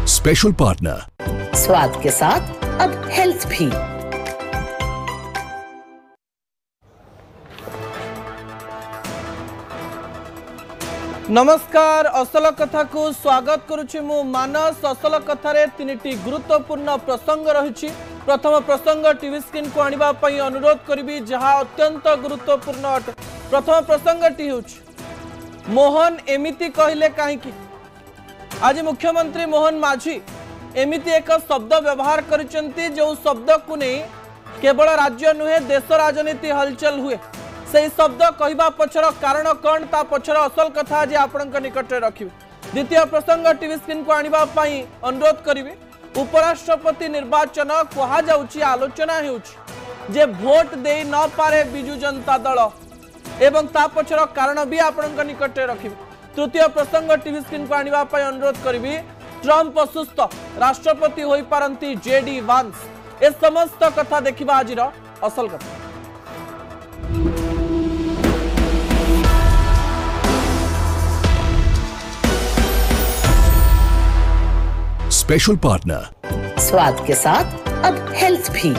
Special partner, स्वाद के साथ अब हेल्थ भी। नमस्कार, असल कथा को स्वागत करुछि मु मानस। असल कथारे तीनिटी गुरुत्वपूर्ण प्रसंग रही। प्रथम प्रसंग टीवी स्क्रीन को आनिबा पई अनुरोध करिबी जहा अत्यंत गुरुत्वपूर्ण अटे। प्रथम प्रसंगटी होछि मोहन एमिति कहले काहेकि। आज मुख्यमंत्री मोहन माझी एमिति एक शब्द व्यवहार करिसेंती जो शब्द को नहीं केवल राज्य नुहे देश राजनीति हलचल हुए। से शब्द कहवा पछर कारण कौन ता पछर असल कथा आज आपण निकट रखिबे। द्वितीय प्रसंग टीवी स्क्रीन को आनिबा पई अनुरोध करिबे। उपराष्ट्रपति निर्वाचन कहा जाउची आलोचना हेउची जे भोट दे न पारे बिजु जनता दल एवं ता पछर कारण भी आपण निकट रखिबे। तृतीय प्रसंग टीवी स्क्रीन को आनिबा पई अनुरोध करिबी। ट्रम्प असुस्थ, राष्ट्रपति होई पारंती जेडी वांस। ए समस्त कथा देखिबा आजिर असल कथा। स्पेशल पार्टनर, स्वाद के साथ अब हेल्थ भी।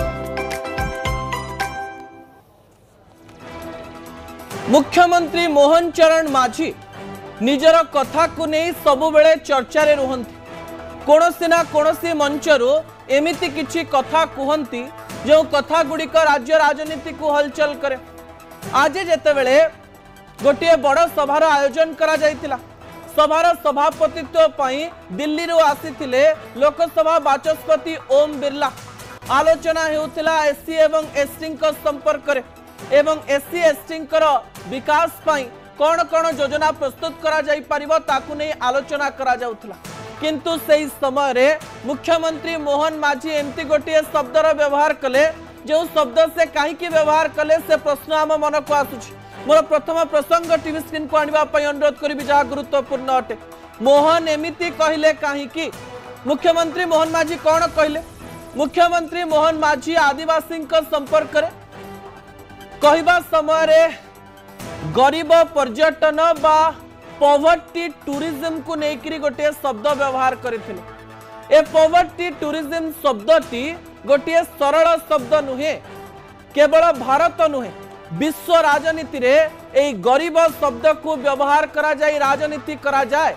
मुख्यमंत्री मोहन चरण माझी निजर कथा को नहीं सबु बेले चर्चा रे रुहंती। कोनोसी ना कोनोसी मंचरू एमिति किछि कथा कुहंती जो कथा गुड़िक राज्य राजनीति को हलचल करे। आज जेते बेले गोटे बड़ सभार आयोजन करा जायतिला। सभार सभापतित्व पई दिल्ली रो आसीथिले लोकसभा बाचस्पति ओम बिरला। आलोचना हेउतिला एससी एवं एसटी को संपर्क रे एवं एससी एसटी को विकास पई कौन कौन योजना प्रस्तुत करा जाई परिबो ताकू नहीं आलोचना करा जाउथला। किंतु सेही समय रे मुख्यमंत्री मोहन माझी एमती गोटे शब्दर व्यवहार कले जो शब्द से कहीं व्यवहार कले से प्रश्न आम मन को आसुछि। मोर प्रथम प्रसंग टीवी स्क्रीन को आनिबा पई अनुरोध करिबि जहा गुरुत्वपूर्ण अटे। मोहन एमिति कहले काहेकि। मुख्यमंत्री मोहन माझी कौन कहले। मुख्यमंत्री मोहन माझी आदिवासी संपर्क रे कहबा समय रे गरीब पर्यटन बा पॉवर्टी टूरिज्म को लेकर गोटे शब्द व्यवहार करथिले। ए पॉवर्टी टूरिज्म शब्दटी गोटे सरल शब्द नुहे, केवल भारत नुहे विश्व राजनीति रे ए गरीब शब्द को व्यवहार करा जाय, राजनीति करा जाए।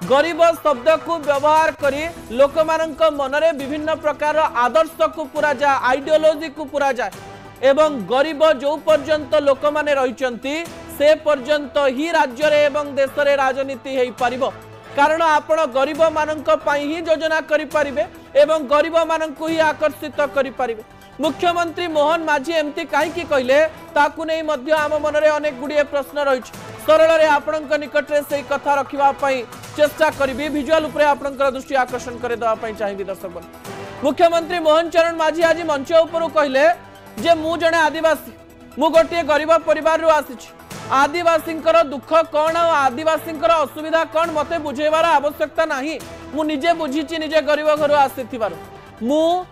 गरीब शब्द को व्यवहार करी लोक मानक मनरे विभिन्न प्रकार आदर्श को पूरा जाए, आइडियोलॉजी को पूरा जाए एवं गरीब जो पर्यंत लोक माने रहिचंती से पर्यंत ही राज्य रे एवं देश रे राजनीति हेई परिबो। कारण आपण गरीब मानक पई ही योजना करि परिबे एवं गरीब मानक ही आकर्षित करि परिबे। मुख्यमंत्री मोहन माझी एमती काहेकि कहले ताकू नै मध्य आम मनरे अनेक गुडिये प्रश्न रहिछ। सरल रे आपणक निकट रे सेही कथा रखिबा पई चेष्टा करिबी। विजुअल उपरे आपणकर दृष्टि आकर्षण करे दवा पई चाहिबी दर्शक बंधु। मुख्यमंत्री मोहन चरण माझी आज मंच उपरु कहले जे मु जणे आदिवासी, मु गोटे गरीब परिवार रु आसीछि। आदिवासी दुख कौन, आदिवासी असुविधा कौन मते बुझेबार आवश्यकता नहीं। मु निजे बुझीची, निजे गरीब घर आसीथिबार। मु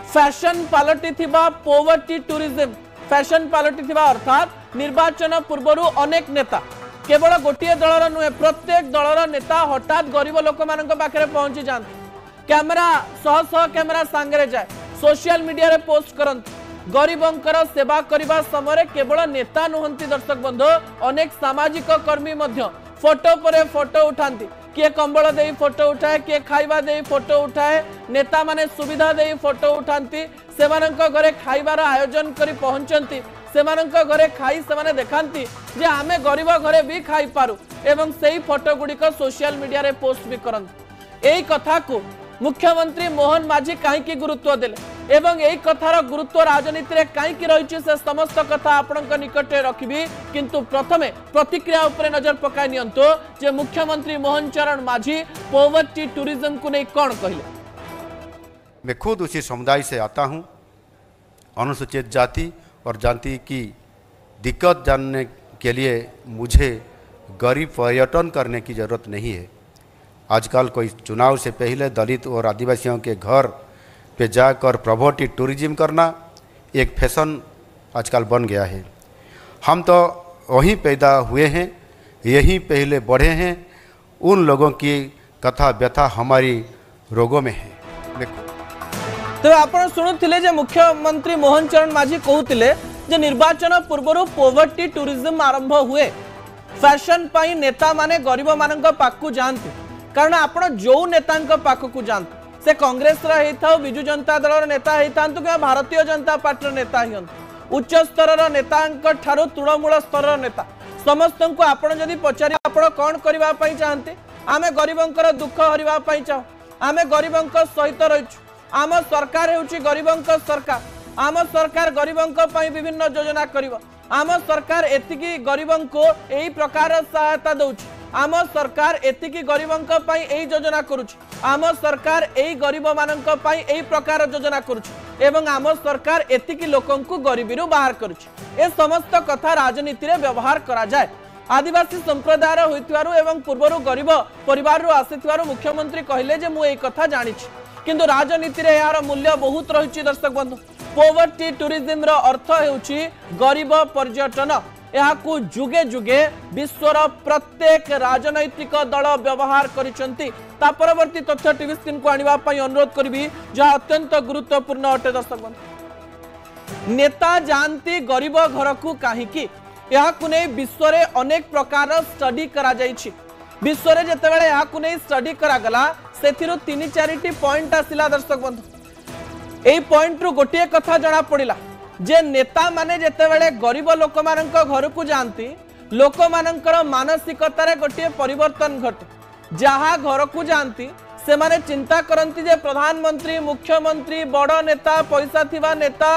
फैशन पलटि थिबा पॉवर्टी टूरिज्म, फैशन पलटि थिबा अर्थात निर्वाचन पूर्व अनेक नेता केवल गोटे दलर नुहे प्रत्येक दलर नेता हठात गरीब लोक मानक पाखरे पहुंची जाते। कैमेरा शह शह कैमेरा सांगरे जाए, सोशल मीडिया रे पोस्ट करते। गरीबंकर सेवा करने समय केवल नेता नुहंती दर्शक बंधु, अनेक सामाजिक कर्मी मध्य फोटो पर फोटो उठाती। किए कंबल दे फोटो उठाए, किए खाइबा दे फोटो उठाए। नेता माने सुविधा दे फोटो उठाती। सेमानंक घरे खाइबार आयोजन करी पहुंचती। सेमानंक घरे खाई सेमाने देखांती जे आमे गरीब घरे भी खाई पारू एवं सेही फोटो गुड़िक सोशल मीडिया रे पोस्ट भी करंती। एही कथा को मुख्यमंत्री मोहन माझी कहीं गुरुत्व देले एवं यही कथार गुरुत्व राजनीति रे कहीं रही से समस्त कथा आपणक निकट रखिबी। किंतु प्रथमे प्रतिक्रिया उपरे नजर पकाई नियंतु जे मुख्यमंत्री मोहन चरण माझी पॉवर्टी टूरिज्म को नहीं कौन कहले। मैं खुद उसी समुदाय से आता हूं। अनुसूचित जाति और जाति की दिक्कत जानने के लिए मुझे गरीब पर्यटन करने की ज़रूरत नहीं है। आजकल कोई चुनाव से पहले दलित और आदिवासियों के घर पे जाकर पॉवर्टी टूरिज्म करना एक फैशन आजकल बन गया है। हम तो वहीं पैदा हुए हैं, यहीं पहले बढ़े हैं। उन लोगों की तथा व्यथा हमारी रोगों में है। देखो तेज आप शुणुले जे मुख्यमंत्री मोहन चरण माझी कहते जे निर्वाचन पूर्व पोवर्टी टूरिज्म आरंभ हुए फैशन पाई नेता माने गरीब मान पाखु जाते कारण आप जो नेता पाखक जाते से कांग्रेस था विजु जनता दल नेता होता कि भारतीय जनता पार्टी नेता ही उच्च स्तर नेता तृणमूल स्तर नेता समस्त को आपण जदि पचारि आपण कौन करने चाहते आमे गरीबंकर दुख हरवाई चाहू आमे गरीबंक सहित रहीचु आम सरकार होउची गरीबंक सरकार आम सरकार गरीबंक पई विभिन्न योजना करिवो आम सरकार एतिकी गरीबंको एई प्रकार सहायता दउची आम सरकार एतिकी गरीबंक पई एई योजना करूची आम सरकार एई गरीब मानंक पई एई प्रकार योजना करूची एवं आम सरकार एतिकी लोकंकु गरीबीरु बाहर करूची ए समस्त कथा राजनीति रे व्यवहार करा जाय आदिवासी संप्रदायर होइतिवारु एवं पूर्वरु गरीब परिवार रु आसितिवारु मुख्यमंत्री कहले जे मु एई कथा जानिछि किंतु राजनीति रे यार मूल्य बहुत रही। दर्शक बंधु पोवर्टी टूरिज्म रो अर्थ हेउची गरीब पर्यटन याकू जुगे जुगे विश्वर प्रत्येक राजनैतिक दल व्यवहार करिसंती ता परवर्ती तथ्य टीवी स्क्रीन को आनिबा पई अनुरोध करबी जहा अत्यंत गुरुत्वपूर्ण अटे। दर्शक बंधु नेता जानती गरीब घर को काहीकि याकू नै विश्व रे अनेक प्रकार स्टडी करा जायछि विश्व रे जते बेले याकू नै स्टडी करा गला सेथिरु 3-4टी पॉइंट आसिला। दर्शक बंधु एई पॉइंट रु गोटे कथा जना पड़िला जे नेता माने जते बेले गरीब लोक मानक घर को जानती लोक मानकर मानसिकता रे गोटे परिवर्तन घटे जहा घर को जानती से माने चिंता करंती जे प्रधानमंत्री मुख्यमंत्री बड़ नेता पैसा थिबा नेता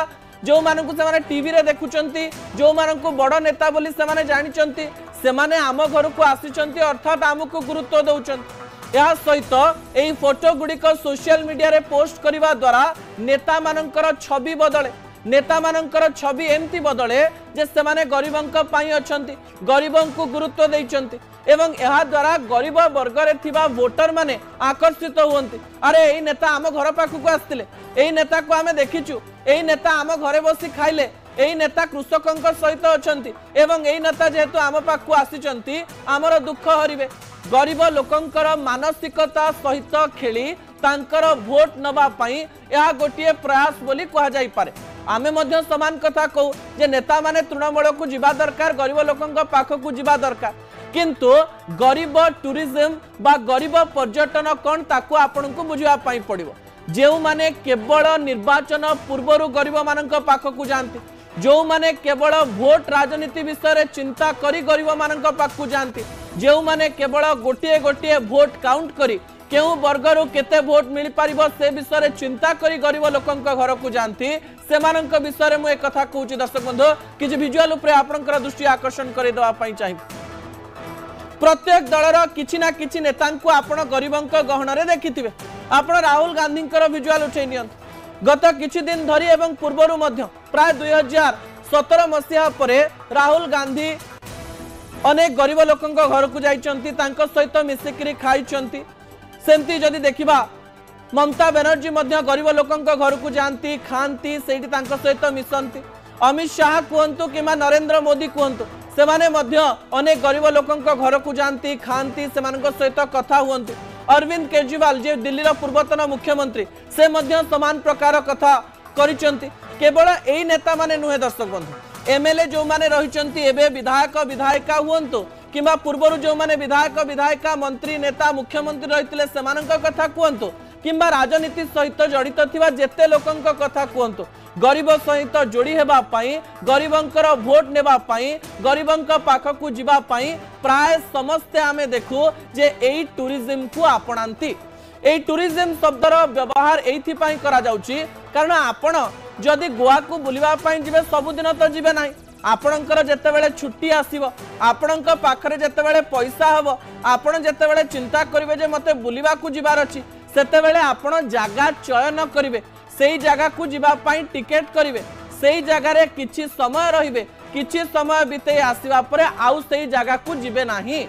जो मानकु से माने टीवी रे देखुचंती जो मानकु बड़ नेता बोली से माने जानिचंती से माने आम घर को आसीचंती अर्थात आमको गुरुत्व दउचंती या सहित एई फोटो गुड़िक सोशल मीडिया रे पोस्ट करिवा द्वारा नेता मानकर छवि बदले नेता मानकर छवि एमती बदले जे से माने गरीबंक पई अछंती गरीबंकु गुरुत्व देइचंती एवं यहा द्वारा गरीब वर्ग रे थिबा वोटर माने आकर्षित होंती अरे एई नेता आम घर पाखु को आस्तिले एई नेता को आमे देखिचु एई नेता आम घरे बसी खाइले एई नेता कृषकंक सहित अछंती एवं एई नेता जेहेतु आम पाखु आसीचंती आमर दुख हरिबे गरीब लोकंकर मानसिकता सहित खेली तांकर भोट नबा पई यह गोटे प्रयास बोली कहा जाई पारे। आमे मध्य समान कथा कहू जे नेता माने तृणमूल को जीवा दरकार गरीब लोकंक पाख को जीवा दरकार किंतु गरीब टूरिज्म बा गरीब पर्यटन कौन ताकू आपन को बुझिया पई पड़िबो जेउ माने केवल निर्वाचन पूर्वरु गरीब मानक पाख को जानती जो माने केवल भोट राजनीति विषय रे चिंता करी गरीब मानक पाख को जानती जो माने केवल गोटे गोटे भोट काउंट करी केउ वर्गरु केते भोट मिल पारिबो से विषय रे चिंता करी गरीब लोकंक घर को जानती से मानक विषय रे मु एक कथा कहूची। दर्शक बंधु कि विजुअल उपरे आपनकर दृष्टि आकर्षण करि देबा पई चाहि प्रत्येक दलर किछि ना किछि नेतांकु आपण गरीबंक गहन रे देखिथिबे आपण राहुल गांधींकर विजुअल उठै नियंत गत किछि दिन धरी एवं पूर्वरु मध्य प्राय 2017 मसीहा परे राहुल गांधी अनेक गरीब लोकंक घर को जाइचंती तांको सहित मिसिकरी खाइचंती सेमती जदि देखिबा ममता बनर्जी मध्य गरीब लोकंक घर को जानती खांती सेठी तांको सहित मिसंती अमित शाह कहंतु किमा नरेंद्र मोदी कहंतु से माने मध्य अनेक गरीब लोकंक घर को जानती खांती से मानक सहित कथा हुंतु अरविंद केजरीवाल जे दिल्ली रो पूर्वतन मुख्यमंत्री से मध्य समान प्रकार कथा करिचंती केवल एई नेता माने नुहे। दर्शक बंधु एमएलए जो माने रहिचंती एबे विधायक विधायिका हुंतु किंबा पूर्वरु जो माने विधायक विधायिका मंत्री नेता मुख्यमंत्री रहितले सेमानक कथा कहंतु किंबा राजनीति सहित जड़ित थिबा जेते लोकंक कथा कहंतु गरीब सहित जोड़ी हेबा पाई गरीबंकर भोट नेबा पाई गरीबंक पाखकु जीवा पाई प्राय समस्ते आमे देखु जे एई टूरिज्म को आपणांती एई टूरिज्म शब्दर व्यवहार एथि पाई करा जाउची कारण आपण जदि गोवा को बुलिबा पाई जिवे सब दिन तो जिवे नाही आपणकर जेते बेले छुट्टी आसीबो आपणक पाखरे जेते बेले पैसा हबो आपण जेते बेले चिंता करिवे जे मते बुलिबा को जिबार अछि सेते बेले आपण जागा चयन करिवे सेई जगह को जीवा पाई टिकेट करिवे सेई जगह रे किछि समय रहिबे किछि समय बिते आसीबा परे आउ सेई जगह को जिबे नाही।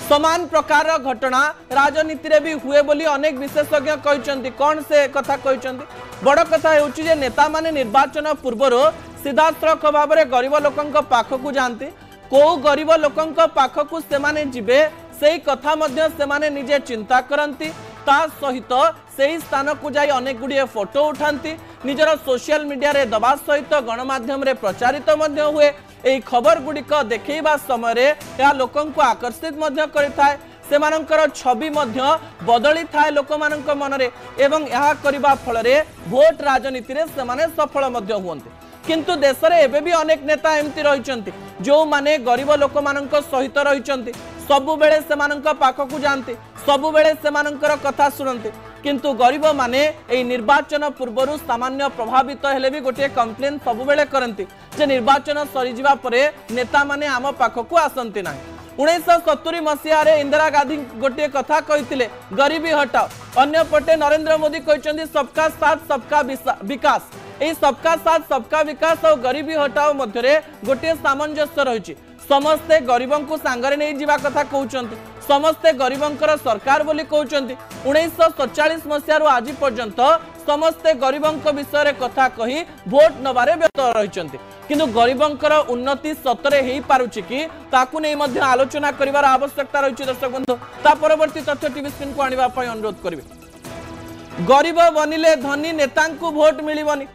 समान प्रकार घटना राजनीति रे भी हुए बोली अनेक विशेषज्ञ कहिचंती कोन से कथा कहिचंती बड़ कथा हेउची जे नेता माने निर्वाचन पूर्वर सीधासलख भाव में गरीब लोकंक पाख को जानती को गरीब लोकंक पाख को से माने जिबे सेही कथा मध्य सेमाने निजे चिंता करंती ता सहित सेही स्थान को जाई अनेक गुड़िए फोटो उठांती निजर सोशल मीडिया रे दबा सहित गणमाध्यम रे प्रचारित मध्य हुए एही खबर गुड़िक देखैबा समय रे या लोकन को आकर्षित मध्य करिथाय सेमानंकर छवि मध्य बदली थाए लोक मानक मनरे एवं यह करबा फल रे भोट राजनीति रे सेमाने सफल मध्य हुअन्ते किंतु देश रे एबे भी अनेक नेता एमती रहिचंती जो माने गरीब लोक मानक सहित रहिचंती सबु बेले सेमानंक पाखकु जानते सबु बेले सेमानंकर कथा सुनते किंतु गरीब माने एई निर्वाचन पूर्वरु सामान्य प्रभावित हेले भी गोटे कंप्लेन सबु बेले करंती जे निर्वाचन सरी जिबा परे नेता माने आम पाखकु आसंती नाही 1970 मसीह इंदिरा गांधी गोटे कथा कहते गरीबी हटाओ अन्य पटे नरेंद्र मोदी कहते सबका साथ सबका विकास यही सबका साथ सबका विकास और गरीबी हटाओ मध्य गोटे सामंजस्य रही समस्ते गरीबों को सांगरे नहीं जीवा कथा कहते समस्ते गरीबंकर सरकार बोली कहते 1947 मसीह आज पर्यंत समस्ते गरीबों विषय कथा कही भोट नबारे व्यस्त रही किंतु गरीबंकर उन्नति सतरे हो पारुछि कि ताकू नहीं मध्य आलोचना करिवार आवश्यकता रही दर्शक बंधु ता परवर्ती तथ्य टीवी स्क्रीन को आनिबा पई अनुरोध करिवे गरीब बनिले धनी नेता को भोट मिलिबनी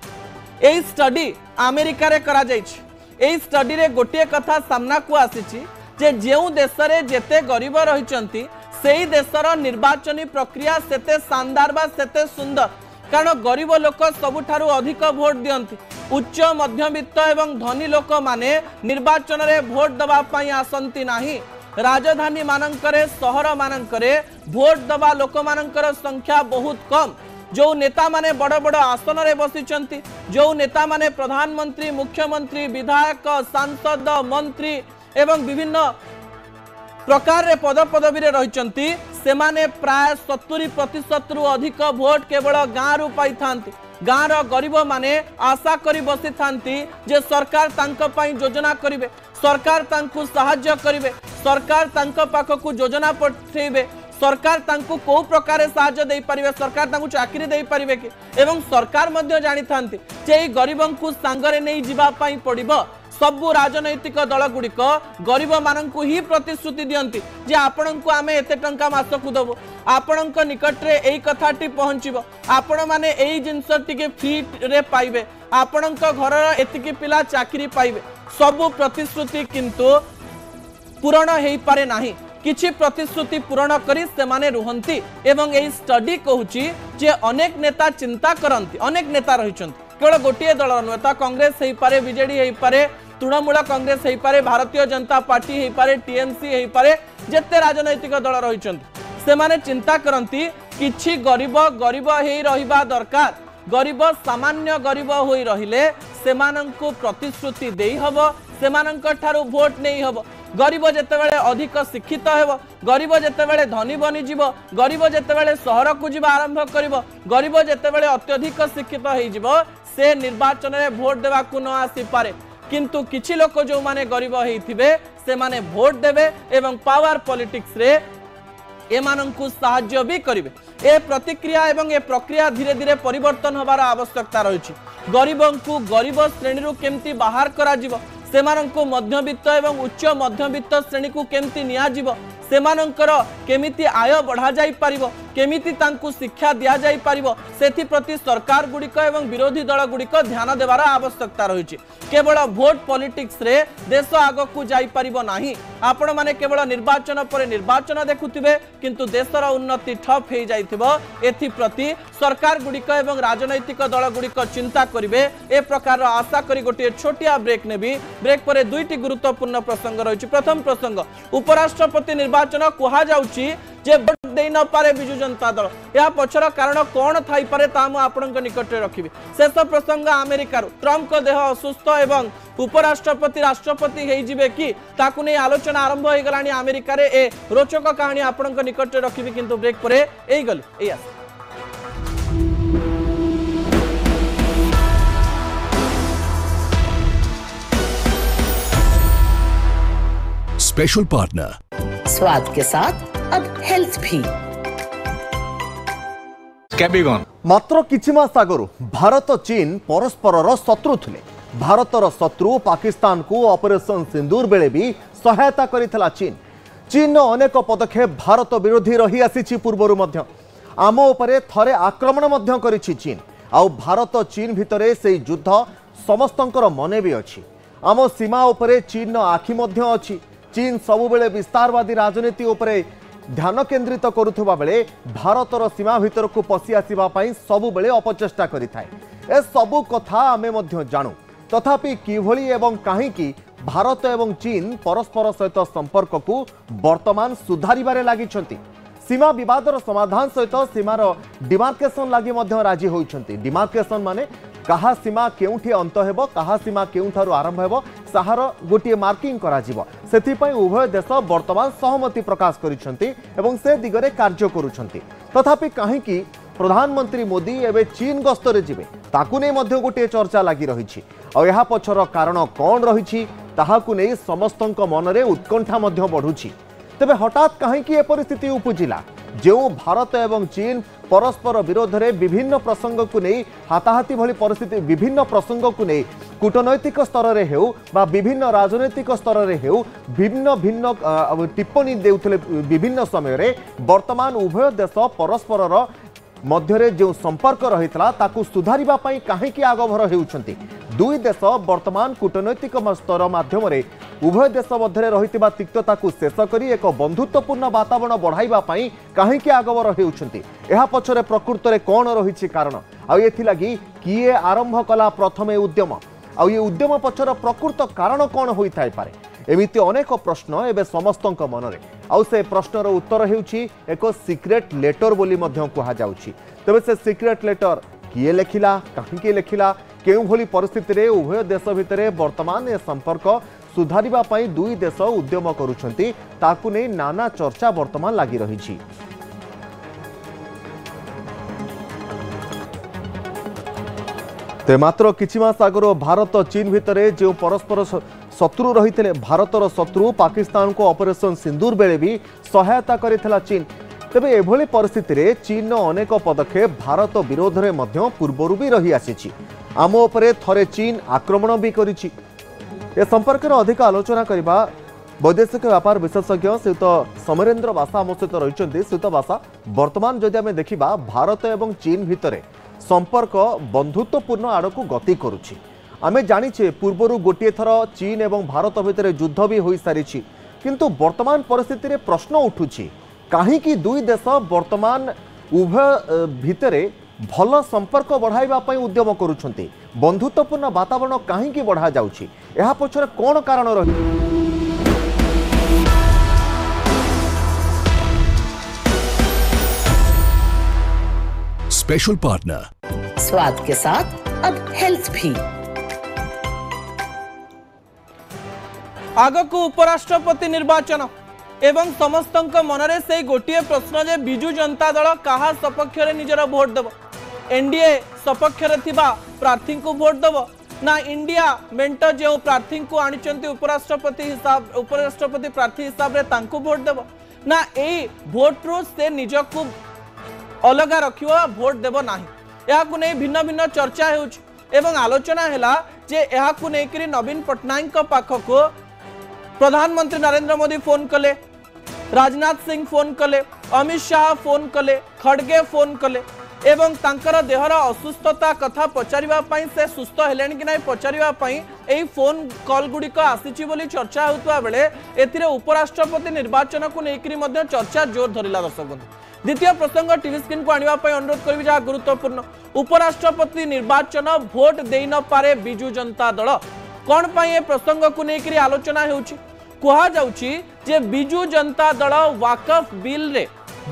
एई स्टडी अमेरिका रे करा जायछि एई स्टडी रे गोटे कथा सामना को आसीछि जे जेउ देश रे जेते गरीब रहिचंती सेही देशर निर्वाचनी प्रक्रिया सेते शानदार बा सेते सुंदर कारण गरीब लोक सबुठारु अधिक भोट दियंती उच्च मध्यवित्त एवं धनी लोक माने निर्वाचन रे भोट दबा पई आसंती नाही राजधानी मानकरे सहर मानकरे भोट दबा लोक मानकर संख्या बहुत कम जो नेता माने बड़ बड़ आसन रे बसिचंती जो नेता माने प्रधानमंत्री मुख्यमंत्री विधायक सांसद मंत्री एवं विभिन्न प्रकार रे पद पदवी रे रहिचंती सेमाने प्राय 70% रु अधिक भोट केवल गाँ रु पाई थांती गाँर गरीब माने आशा करी बसी थांती जे सरकार तांको पई योजना करिवे सरकार तांको सहाय्य करिवे सरकार तांको पाखकु योजना पठेइबे सरकार तांको को प्रकार सहाय्य दे पारिबे सरकार तांको चाकरी दे पारिबे कि एवं सरकार मध्य जानि थांती जे गरीबंकु सांगरे नै जिबा पई पड़िबो सबु राजनैतिक दल गुड़िक गरीब मानू ही प्रतिश्रुति दियंती जे आपण को आमे एते टंका मासकु दबो आपण निकट रे एई कथाटी पहुंचीबो आपण माने एई जिंस टिके फ्री रे पाइबे आपण घर एतिकी पिला चाकरी पाइबे सबु प्रतिश्रुति किंतु पूर्ण हेई पारे नाही किछि प्रतिश्रुति पूर्ण करी सेमाने रुहंती एवं एई स्टडी कहूची जे अनेक नेता चिंता करंती अनेक नेता रहिचंती केवल गोटे दल नुहे कांग्रेस हेई पारे बीजेडी हेई पारे तृणमूल कांग्रेस हेई पारे भारतीय जनता पार्टी हेई पारे टीएमसी हेई पारे जेते राजनैतिक दल रहिचंती सेमाने चिंता करंती किछि गरीब गरीब हेई रहिबा दरकार गरीब सामान्य गरीब होई रहिले सेमानंकु प्रतिश्रुति देई हबो सेमानंक ठारू भोट नेई हबो गरीब जेतेबेले अधिक शिक्षित हेबो गरीब जेतेबेले धनी बनी जीवो गरीब जेतेबेले शहर को जीवा आरंभ करिवो गरीब जेतेबेले अत्यधिक शिक्षित हेई जीवो से निर्वाचन रे भोट देवा को न आसी पारे किंतु किछि लोक जो माने गरीब हेइथिबे से माने भोट देबे एवं पावर पॉलिटिक्स रे एमानंकु सहाय्य भी करिवे ए प्रतिक्रिया एवं ए प्रक्रिया धीरे धीरे परिवर्तन होबार आवश्यकता रही गरीबंकु गरीब श्रेणी रु केमती बाहर करा जिवो सेमानंकु मध्यवित्त एवं उच्च मध्यवित्त श्रेणी को केमती निया जिवो सेमानंकर केमिति आय बढ़ा जाई पारिबो केमिति तांकु शिक्षा दिया जाई पारिबो सेथि प्रति सरकार गुड़िक एवं विरोधी दल गुड़िक ध्यान देवार आवश्यकता रही केवल भोट पॉलिटिक्स रे देश आग को जाई पारिबो नाही आपण माने केवल निर्वाचन पर निर्वाचन देखुथिबे किंतु देशर उन्नति ठप हे जाइथिबो एथि प्रति सरकार गुड़िक एवं राजनैतिक दल गुड़िक चिंता करिवे ए प्रकार आशा करी गोटे छोटिया ब्रेक नेबी ब्रेक पर दुईटी गुरुत्वपूर्ण प्रसंग रही प्रथम प्रसंग उपराष्ट्रपति निर्वाचन कहा जाउची जे भोट दे न पारे बिजु जनता दल या पछर कारण कोन थाई पारे ता मु आपनक निकट रे रखिबे शेष प्रसंग अमेरिका रो ट्रम्प को देह असुस्थ एवं उपराष्ट्रपति राष्ट्रपति हेई जिवे कि ताकु नै आलोचना आरंभ होई गलानी अमेरिका रे ए रोचक कहानी आपनक निकट रे रखिबे किंतु ब्रेक परे एई गली एई स्पेशल पार्टनर स्वाद के साथ अब हेल्थ भी। मात्र किछि मास आगरु भारत चीन परस्पर शत्रु थिले भारतर शत्रु पाकिस्तान को ऑपरेशन सिंदूर बेले भी सहायता करितला चीन चीन अनेक पदक्षेप भारत विरोधी रही आसी पूर्वर आम उपरे थरे आक्रमण मध्य करिछि चीन आउ भारत चीन भितरे से युद्ध समस्तंकर मने भी अच्छी आम सीमा उपरे चीन आखि मध्य अच्छी चीन सबुबले विस्तारवादी राजनीति उपरे ध्यान केन्द्रित करुवा बेले भारतर सीमा भितर को पशि आसवा सबुबले अपचेष्टा करिथाए ए सबु कथा आमे मध्य जानू तथापि किभली एवं काहींकी भारत एवं चीन परस्पर सहित संपर्क को वर्तमान सुधारिबारे लागिछंती सीमा विवादर समाधान सहित सीमार डिमार्केशन लागि मध्य राजी होइछंती डिमार्केशन माने कहा सीमा केउठी अंत हेबो कहा सीमा केउठारु आरंभ हेबो साहार गोटे मार्किंग करा जिवो सेथिपई उभय देश वर्तमान सहमति प्रकाश करिछंती एवं से दिगरे कार्य करूछंती तथापि काहींकी प्रधानमंत्री मोदी एवं चीन गस्तरे जिबे ताकू नै मध्य गोटे चर्चा लागि रहिछि आ एहा पछर कारण कोन रहिछि ताहाकू नै समस्तंक मनरे उत्कंठा मध्य बढ़ुछि तेबे हठात काहींकी ए परिस्थिति उपजिला जो भारत एवं चीन परस्पर विरोध में विभिन्न प्रसंग को नहीं हाथाहाथी भली परिस्थिति विभिन्न प्रसंग को नहीं कूटनैतिक स्तर में हेउ बा विभिन्न राजनैतिक स्तर में हेउ भिन्न भिन्न टिप्पणी देउथले विभिन्न समय रे वर्तमान उभय देश परस्पर मध्यरे जो संपर्क रही ताकू सुधारिबा पई काहींकी आगभर हेउछंती दुई देश वर्तमान कूटनैतिक स्तर माध्यम उभय देश मध्य रही तिक्तता को शेष करी एक बंधुत्वपूर्ण वातावरण बढ़ाइबा पई काहींकी आगभर हेउछंती एहा पछरे प्रकृत रे कोन रहिछि कारण आ एथिलागी किए आरंभ कला प्रथमे उद्यम आ ये उद्यम पछर प्रकृत कारण कोन होई थाई पारे एमिति अनेक प्रश्न एबे समस्तंक मनरे आउ से प्रश्नर उत्तर हेउछि एक सिक्रेट लेटर बोली मध्य कहा जाउछि तबे से सिक्रेट लेटर किए लेखिला काहींकी लेखिला केउ भली परिस्थिति रे उभय देश भितरे वर्तमान ए संपर्क सुधारिबा पई दुई देश उद्यम करूछंती ताकू नै नाना चर्चा वर्तमान लागि रहिछि ते मात्र किछि मास आगरो भारत चीन भितरे जो परस्पर शत्रु रही थे भारतर शत्रु पाकिस्तान को ऑपरेशन सिंदूर बेले भी सहायता करिथिला चीन तेबे एभली परिस्थिति रे चीन अनेक पदक्षेप भारत विरोध में मध्य पूर्वरु भी रही आसीछि आम उपरे थरे चीन आक्रमण भी करिछि ए संपर्क में अधिक आलोचना करबा वैदेशिक व्यापार विशेषज्ञ श्रीयुत समरेन्द्र बासा आम सहित रही श्रीयुत बासा वर्तमान जदि आम देखा भारत एवं चीन भितर संपर्क बंधुत्वपूर्ण आड़क गति करुछि आमे जानिछे पूर्वरु गोटे थर चीन एवं भारत भितर युद्ध भी हो सारी किंतु वर्तमान परिस्थिति रे प्रश्न उठुछि काहींकी दुई देश वर्तमान उभय भितरे भल संपर्क बढ़ाइबा पई उद्यम करूछंती बंधुत्वपूर्ण वातावरण काहींकी बढ़ा जाउछि एहा पछरे कोन कारण रही स्पेशल पार्टनर स्वाद के साथ अब हेल्थ भी। आगकू उपराष्ट्रपति निर्वाचन एवं समस्तंक मनरे से गोटे प्रश्न जे बिजु जनता दल कहा सपक्ष रे निजर भोट देव एनडीए सपक्ष रे थिबा प्रार्थी को भोट देव ना इंडिया मेंट जो प्रार्थी को आनिचंती उपराष्ट्रपति प्रार्थी हिसाब रे तांको भोट देव ना एई भोट रो से निजको अलगा रखियो भोट देव नाही याकू नै भिन्न भिन्न चर्चा हेउछ एवं आलोचना हैला जे याकू नै करी नवीन पटनायक का पाखको प्रधानमंत्री नरेंद्र मोदी फोन कले राजनाथ सिंह फोन कले अमित शाह फोन कले खड़गे फोन कले एवं तांकर देहर असुस्थता कथा पचारिबा पई से सुस्थ हेलेन कि नै पचारिबा पई एई फोन कॉल गुडिक आसीची बोली चर्चा होतुआ बेले एथिरे उपराष्ट्रपति निर्वाचन को नेकरी मध्ये चर्चा जोर धरिला दर्शक बंधु द्वितीय प्रसंग टीवी स्क्रीन को आनिबा पई अनुरोध करबी जा गुरुत्वपूर्ण उपराष्ट्रपति निर्वाचन भोट देई न पारे बिजु जनता दल कोन पई ए प्रसंग को नेकरी आलोचना हेउची कुहा जाउची जे बिजु जनता दल वाकफ बिल रे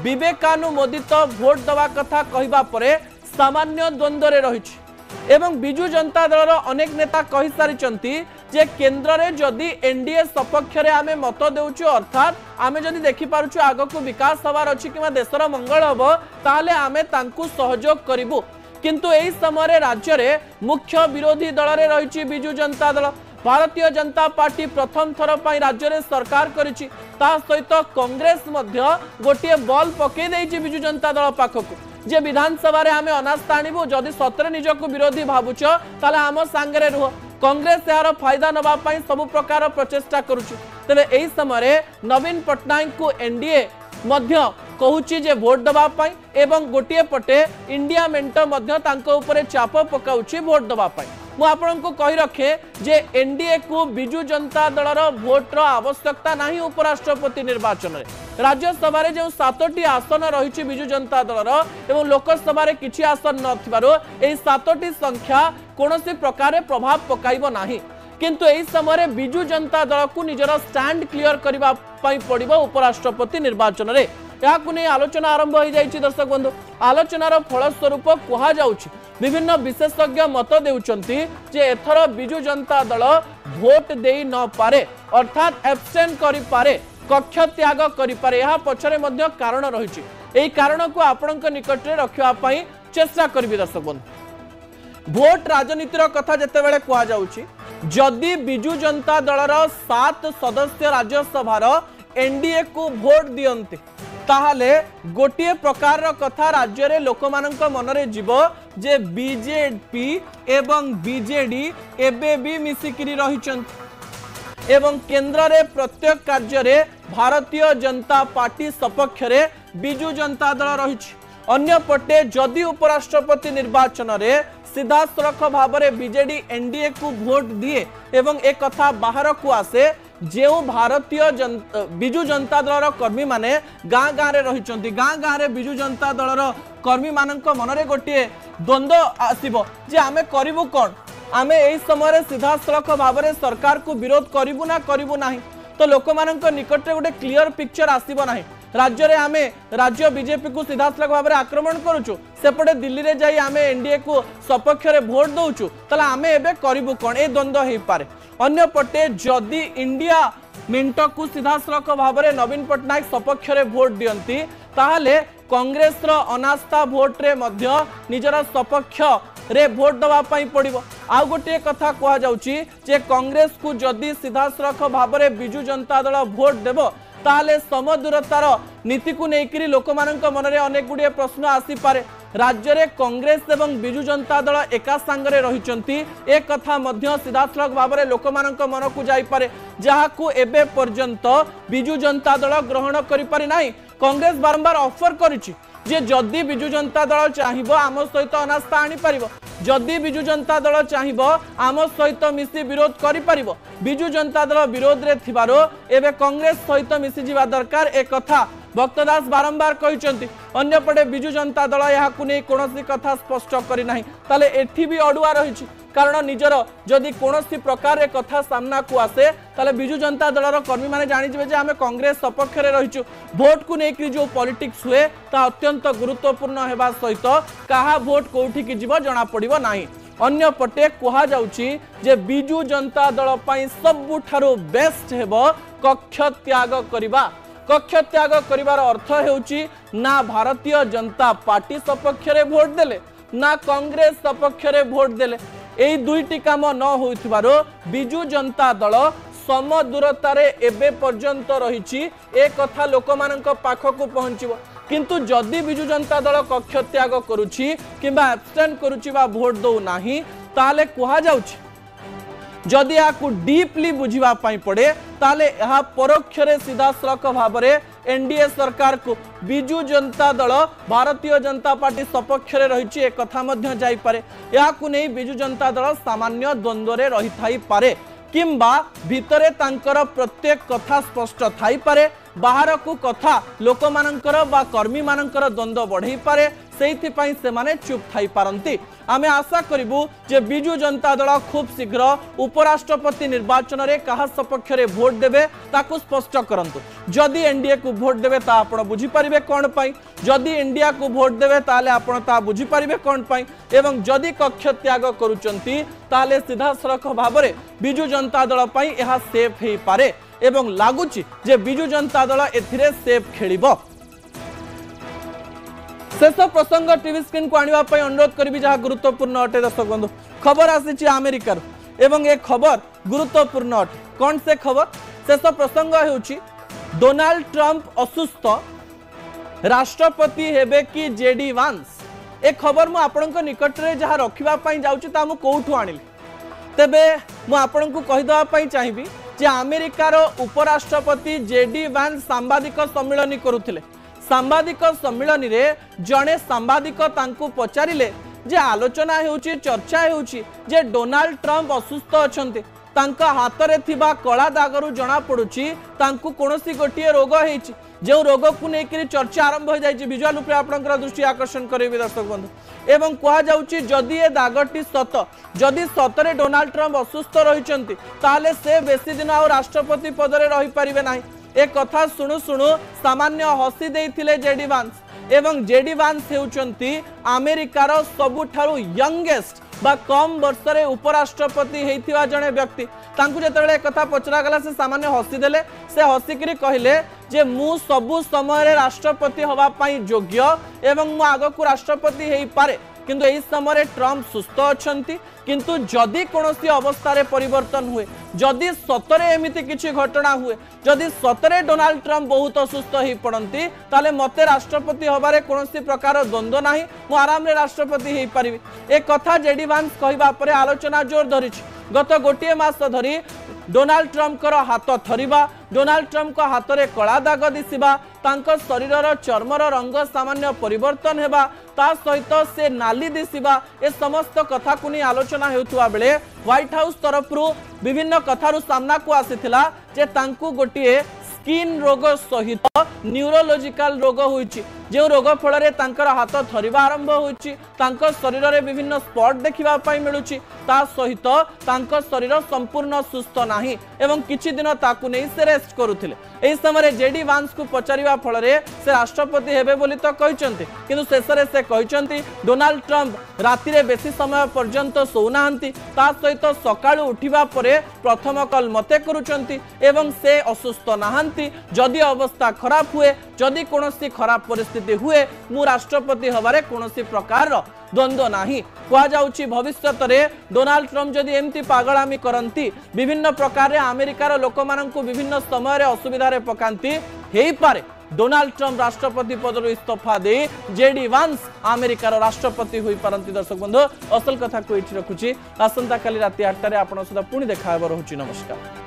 विवेकानुमोदित भोट दवा कथा कहिबा परे सामान्य द्वंद्व रे रहिछि एवं बिजु जनता दल अनेक नेता कहि सारिचंती जे केंद्र रे जदि एनडीए सपक्ष रे आमे मत देउछु अर्थात आमे जदि देखि पारुछु आगो को विकास हवार अछि किमा देशर मंगल हबो ताले आमे तांकु सहयोग करिवु किंतु एई समय राज्य रे मुख्य विरोधी दल रे रहिछि बिजु जनता दल भारतीय जनता पार्टी प्रथम थर पई राज्य रे सरकार करिछि ता सहित कांग्रेस मध्य गोटे बॉल पके देछि बिजु जनता दल पाखकु जे विधानसभा रे आमे अनास्था आनिबु जदि सतरे निजको विरोधी भाबुछ ताले आम सांगरे रुह कांग्रेस यार फायदा नवा पाई सब प्रकार प्रचेष्टा करुछि तेबे एही समय नवीन पट्टनायक को एनडीए मध्य कहूची जे भोट दबा पाई एवं गोटे पटे इंडिया मेंट मध्य तांको ऊपर चाप पकाउछि भोट दबा पाई मु आपन को कहि रखे जे एनडीए को बिजु जनता दलर भोटर आवश्यकता नहीं उपराष्ट्रपति निर्वाचन में राज्यसभा रे जो 7टी आसन रही बिजु जनता दलर एवं लोकसभा रे किछि आसन नथिबारो एही 7टी संख्या कोनोसी प्रकार प्रभाव पकाइबो नाही किंतु एही समय बिजु जनता दल को निजर स्टैंड क्लियर करबा पई पड़िबो उपराष्ट्रपति निर्वाचन रे याकु नै आलोचना आरंभ हो जाइछि दर्शक बंधु आलोचनार फलस्वरूप कहा जाउछि विभिन्न विशेषज्ञ मत देउचंती जे एथर बिजु जनता दल भोट देई न पारे अर्थात एब्सेंट करि पारे कक्ष त्याग करि पारे यहा पछरे मध्य कारण रहिछि एही कारण को आपनक निकट रे रखिबा पई चेष्टा करबी दर्शक बंधु भोट राजनीतिर कथा जते बेले कहा जाउछि जदि बिजु जनता दलर 7 सदस्य राज्यसभार एनडीए को भोट दियंते ताहले गोटे प्रकार कथा राज्य रे लोकमानंक मनरे जीवो जे बीजेपी एवं बीजेडी एबे भी मिसिकिरी रहिचंत एवं केंद्र रे प्रत्येक कार्य रे भारतीय जनता पार्टी सपक्ष रे बिजु जनता दल रहिछि अन्य पटे जदि उपराष्ट्रपति निर्वाचन रे सीधा सड़क भाव में बीजेडी एनडीए को भोट दिए एवं एक कथा बाहर को आसे जो भारतीय बिजु जनता दलर कर्मी माने गाँ गाँ रे रहिचंती गाँ गाँ रे बिजु जनता दलर कर्मी मानक मनरे गोटे द्वंद्व आसीबो जे आमे करिबु कोन आमे एही समय सीधा सड़क भाव में सरकार को विरोध करिबु ना करिबु नाही तो लोक मानक निकट रे गोटे क्लियर पिक्चर आसीबो नाही राज्य रे आमे राज्य बीजेपी को सीधा सड़क भाव में आक्रमण करूछु सेपटे दिल्ली रे जाई आमे एनडीए को सपक्ष रे भोट दउछु तला आमे एबे करिबु कोन ए द्वंद्व हेई पारे अन्य पटे जदि इंडिया मेंट को सीधा सड़क भाव में नवीन पट्टनायक सपक्ष रे भोट दियंती ताहले कांग्रेस रो अनास्था भोट रे मध्य निजर सपक्ष रे भोट दवा पाई पड़िबो आ गोटे कथा कहा जाउची जे कांग्रेस को जदि सीधा सड़क भाव में बिजु जनता दल भोट देबो ताहले समदूरतार नीति को लेकर लोक मनरे अनेक गुड़िए प्रश्न आसी पारे राज्य रे कांग्रेस एवं बिजु जनता दल एका सांगरे रहिचंती एक कथा मध्य सीधा सड़क भाव में लोक मन को जाई पारे जहाकू एबे पर्यंत बिजु जनता दल ग्रहण करि पारि नाही कांग्रेस बारंबार ऑफर करिछि जे जदि बिजु जनता दल चाहिबो आम सहित अनास्था आनी पारिबो जदि बिजु जनता दल चाहिबो आम सहित मिसी विरोध करि पारिबो बिजु जनता दल विरोध रे थिबारो एबे कांग्रेस सहित मिसी जिबा दरकार एक कथा भक्तदास बारंबार कहिचंती अन्य पटे बिजु जनता दल याकू नै कोनोसी कथा स्पष्ट करि नाही ताले एठी भी अडुआ रहिछि कारण निजर जदि कोनोसी प्रकार रे कथा सामना को आसे ताले बिजु जनता दलर कर्मी माने जानि जिवे जे आमे कांग्रेस सपक्ष रे रहिछु भोट को नेकि जो पॉलिटिक्स हुए ता अत्यंत गुरुत्वपूर्ण हेबा सहित काहा भोट कोठी कि जीव जणा पड़िबो नाही अन्य पटे कहा जाउची जे बिजु जनता दल पई सबुठारो बेस्ट हेबो कक्ष त्याग करिबा कक्ष त्याग करिवार अर्थ हेउची ना भारतीय जनता पार्टी सपक्ष रे भोट देले ना कांग्रेस सपक्ष रे भोट देले एई दुईटी काम न होइथिबारो बिजु जनता दल सम दूरतारे एबे पर्यंत रहिछि ए कथा लोकमानंक पाखकु पहुंचिबो किंतु जदि बिजु जनता दल कक्ष त्याग करूछि किंबा एब्सटेंट करूछि बा भोट दउ नाही ताले कहा जाउछि जदि याकू डीपली बुझिबा पाई पड़े ताले यह परोक्ष रे सीधा सड़क भाव में एनडीए सरकार को बिजु जनता दल भारतीय जनता पार्टी सपक्ष रे रहिछि एक कथा मध्य जाई पारे याकू नै बिजु जनता दल सामान्य द्वंद्व रे रहि थाई पारे किंबा भितरे तांकर प्रत्येक कथा स्पष्ट थाई पारे बाहर को कथा लोक मानकर बा कर्मी मानकर द्वंद्व बढ़ई पारे सेइथिपाई सेमाने चुप थाई पारंती आमे आशा करिबु जे बिजु जनता दल खूब शीघ्र उपराष्ट्रपति निर्वाचन रे कहा सपक्ष रे भोट देबे ताकू स्पष्ट करंतु जदि एनडीए को भोट देबे ता आपण बुझी परिबे कोन पई जदि इंडिया को भोट देबे ताले आपण ता बुझी परिबे कोन पई एवं जदि कक्ष त्याग करूचंती ताले सीधा सड़क भाव में बिजु जनता दल पई एहा सेफ हेई पारे एवं लागुची जे बिजु जनता दल एथिरे सेफ खेलिबो शेष प्रसंग टीवी स्क्रीन को आनिबा पई अनुरोध करिबी जहा गुरुत्वपूर्ण अटे दर्शक बंधु खबर आसीची अमेरिका एवं ए खबर गुरुत्वपूर्ण अटे कोन से खबर शेष प्रसंग हेउची डोनाल्ड ट्रंप असुस्थ राष्ट्रपति हेबे कि जेडी वांस ए खबर मु आपनक निकट रे जहा रखिबा पई जाउची ता मु कोठु आनिली तेबे मु आपन को कहीदेवाई चाहिए जे अमेरिकार उपराष्ट्रपति जेडी वांस सांबादिक सम्मिलन करुथिले। सांबादिक सम्मिलन रे जड़े सांबादिक तांकु पचारिले जे आलोचना हेउची चर्चा हेउची जे डोनाल्ड ट्रंप असुस्थ अछंते तांका हाथ रे थिबा कला दागरु जना पड़ुची तांकु कोनोसी गोटिए रोग हेची जो रोग को लेकर चर्चा आरंभ हो जाए विजुअल रूप आपंकर दृष्टि आकर्षण करेंगे दर्शक बंधु एवं कहुच्छी जदि ए दागटी सत जदि सतरे डोनाल्ड ट्रंप असुस्थ रही से बेसी दिन आ राष्ट्रपति पदरे रही पारे ना। ए कथा शुणु शुणु सामान्य हसी देइथिले जेडी वांस एवं जेडी वांस हेउचंती अमेरिकार सबुठारु यंगेस्ट बा कम वर्ष रे उपराष्ट्रपति हेइथिवा जणे व्यक्ति तांकु जेतेबेले कथा पचरा गला से सामान्य हसी देले से हसिकरी कहले जे मु सबु समय रे राष्ट्रपति हवा पई योग्य एवं मु आगो को राष्ट्रपति हेइ पारे किंतु एही समय ट्रंप सुस्थ अछंती किंतु जदि कोनोसी अवस्था रे परिवर्तन हुए जदि सतरे एमिति किछि घटना हुए जदि सतरे डोनाल्ड ट्रंप बहुत असुस्थ ही पड़ती ताले मते राष्ट्रपति हबारे कोनोसी प्रकार द्वंद्व नाही मु आराम रे राष्ट्रपति हेइ पारिबी। ए कथा जेडी वांस कहिबा परे आलोचना जोर धरिछि। गत गोटे मास धरी डोनाल्ड ट्रंप हाथ थरिबा डोनाल्ड ट्रंप हाथ में कला दाग दिशिबा तांको शरीरर चर्मर रंग सामान्य परिवर्तन हेबा ता सहित से नाली दिशिबा ए समस्त कथा को नहीं आलोचना हेउथुवा बेले व्हाइट हाउस तरफरु विभिन्न कथारु सामना को आसीथिला जे तांकु गोटिए स्किन रोग सहित न्यूरोलॉजिकल रोग होइछि जो रोग फल तांकर हाथ थरिबा आरंभ होइछि तांको शरीर रे विभिन्न स्पॉट देखिबा पाई मिलुछि ता सहित तांको शरीर संपूर्ण सुस्थ नाही एवं किछि दिन ताकु नै से रेस्ट करुथिले। एही समय जेडी वांस को पचारिबा फल रे से राष्ट्रपति हेबे बोली तो कहिसंती किंतु शेषरे से कहिसंती डोनाल्ड ट्रंप राति रे बेसी समय पर्यंत सोउनाहंती ता सहित सकाळु उठिबा परे प्रथम कॉल मते करूचंती एवं से असुस्थ नाहंती जदि अवस्था खराब हुए जदि कोनोसी खराब परिस्थिति हुए मु राष्ट्रपति हबारे कोनोसी प्रकार द्वंद्व नाही। कहुच्छी भविष्यत रे डोनाल्ड ट्रंप जदि एमती पागलामी करती विभिन्न प्रकार अमेरिकार लोक माननकु विभिन्न समय रे असुविधा रे पकांती हेई पारे डोनाल्ड ट्रंप राष्ट्रपति पदरु इस्तीफा दे जेडी वांस अमेरिकार राष्ट्रपति होई पारंती। दर्शक बंधु असल कथा को एठी रखुची आसंता काली राति 8 रे आपण सदा पुणी देखा हेबो रहउची। नमस्कार।